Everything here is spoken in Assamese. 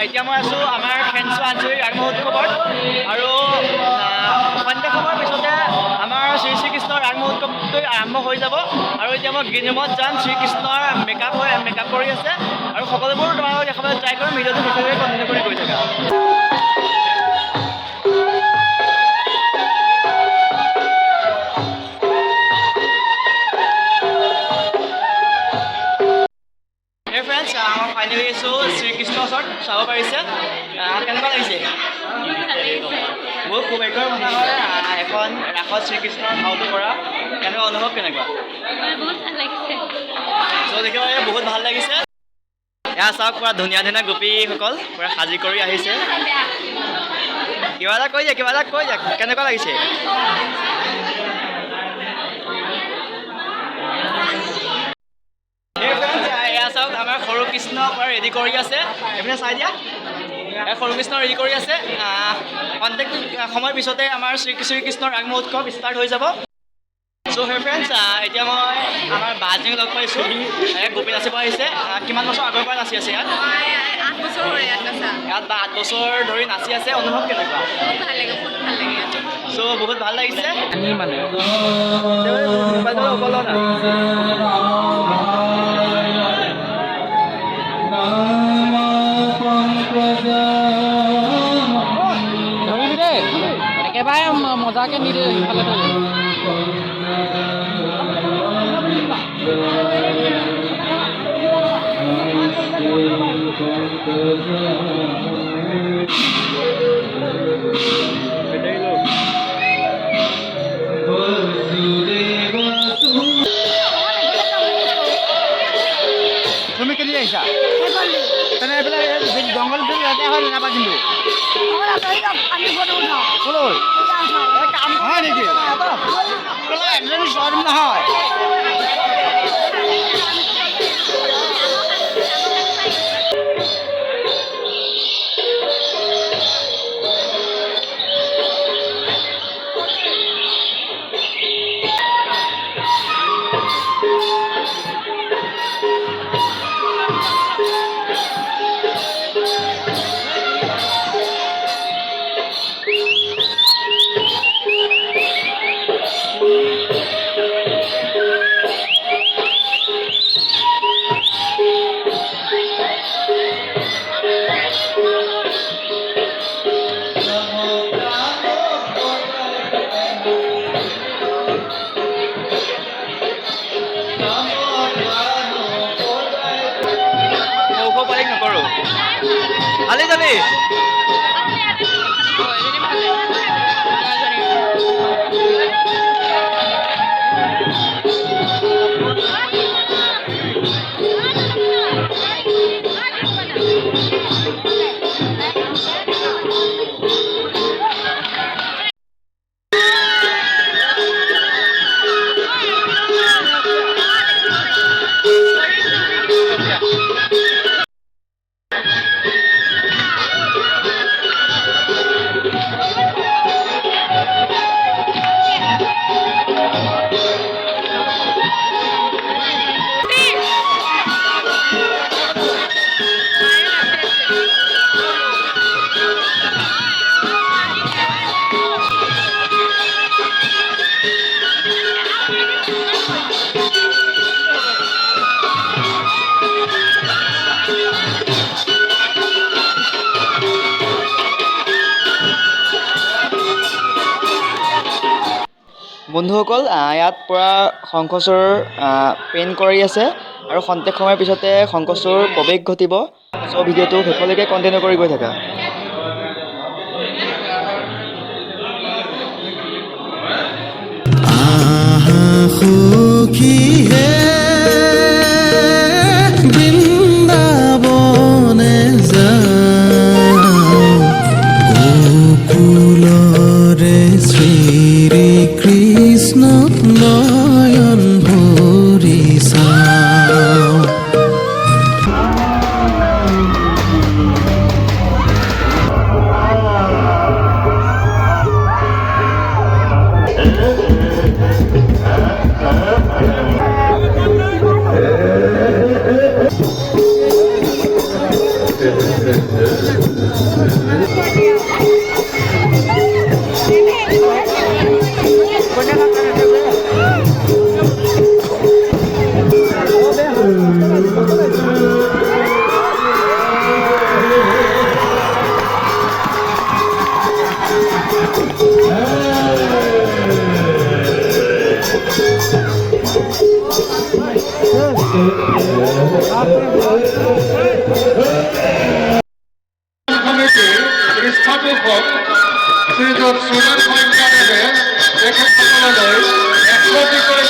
এতিয়া মই আছোঁ আমাৰ খেনচোৱা আঞ্চলিক ৰাগ মহোৎসৱত আৰু সন্ধ্যা সময়ৰ পিছতে আমাৰ শ্ৰী শ্ৰীকৃষ্ণৰ ৰাগ মহোৎসৱটো আৰম্ভ হৈ যাব আৰু এতিয়া মই গ্ৰীণ ৰুমত যাম। শ্ৰীকৃষ্ণৰ মেকআপ কৰি আছে আৰু সকলোবোৰ তোমালোকক দেখাবলৈ ট্ৰাই কৰিম। ভিডিঅ'টো শেষলৈকে কণ্টিনিউ কৰি গৈ থাকা। মই ফাইনেলি আহিছোঁ শ্ৰীকৃষ্ণৰ ওচৰত, চাব পাৰিছে কেনেকুৱা লাগিছে? মোৰ খুব একদম কথা হয় এখন ৰাসত শ্ৰীকৃষ্ণৰ ভাওটো কৰা কেনেকুৱা অনুভৱ কেনেকুৱা? চ' দেখিবলৈ বহুত ভাল লাগিছে। এয়া চাওক পুৰা ধুনীয়া ধুনীয়া গোপীসকল পুৰা সাজি কৰি আহিছে। কিবা এটা কৈ দিয়া কেনেকুৱা লাগিছে? চাওক আমাৰ সৰু কৃষ্ণ পুৰা ৰেডি কৰি আছে, এইপিনে চাই দিয়া। সৰু কৃষ্ণ ৰেডি কৰি আছে। কণ্টেক্ট সময়ৰ পিছতে আমাৰ শ্ৰীকৃষ্ণৰ ৰাগ মহোৎসৱ ষ্টাৰ্ট হৈ যাব। চ' হে ফ্ৰেণ্ডছ, এতিয়া মই আমাৰ বাজনীক লগ পাইছোঁ। গোপী নাচিব আহিছে। কিমান বছৰ আগৰ পৰা নাচি আছে ইয়াত? 8 বছৰ হৈ আছে। ইয়াত 8 বছৰ ধৰি নাচি আছে। অনুভৱ কেনেকুৱা? বহুত ভাল লাগে। চ' বহুত ভাল লাগিছে। ধৰিবি দেই, একেবাৰে মজাকে নিদে সিফালে তুমি কেলি আহিছা? তেনে এইফালে জংঘল ইয়াতে হয় নাপা কিন্তু কলৈ কাম হয় নেকি? নহয় নকৰোঁ ভালেই যাবি। বন্ধুসকল, ইয়াত পৰা শংখচূড় পেইণ্ট কৰি আছে আৰু খন্তেক সময়ৰ পিছতে শংখচূড় প্ৰৱেশ ঘটিব। চ' ভিডিঅ'টো শেষলৈকে কণ্টিনিউ কৰি গৈ থাকা। সখী হে বৃন্দাবনে গোকুলৰে শ্ৰী কৃষ্ণ নয়ন ভৰি চাওঁ। কমিটিৰ স্থাপক শ্ৰীযুত সুজন ভঞ্চাদেবেৰ একে সকলে 100টি কৰে